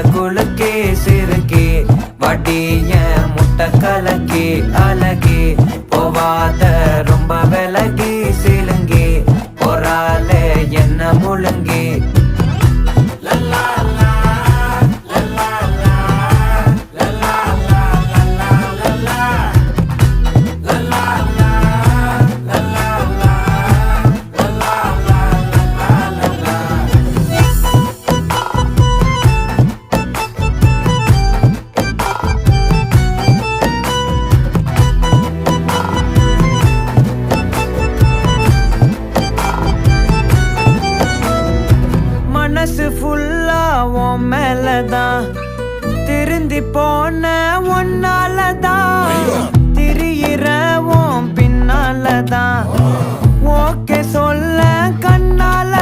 குலுக்கே சிறுக்கே வடிய முட்டை கலக்கே அழகே போவாத ரொம்ப விலகி சிலுங்கி போறால என்ன முழுங்கி மனசு ஃபுல்லா உன் மேலதான் திருந்தி போன ஒன்னாலதான் திரியிற உன் பின்னாலதான் ஓகே சொல்ல கண்ணால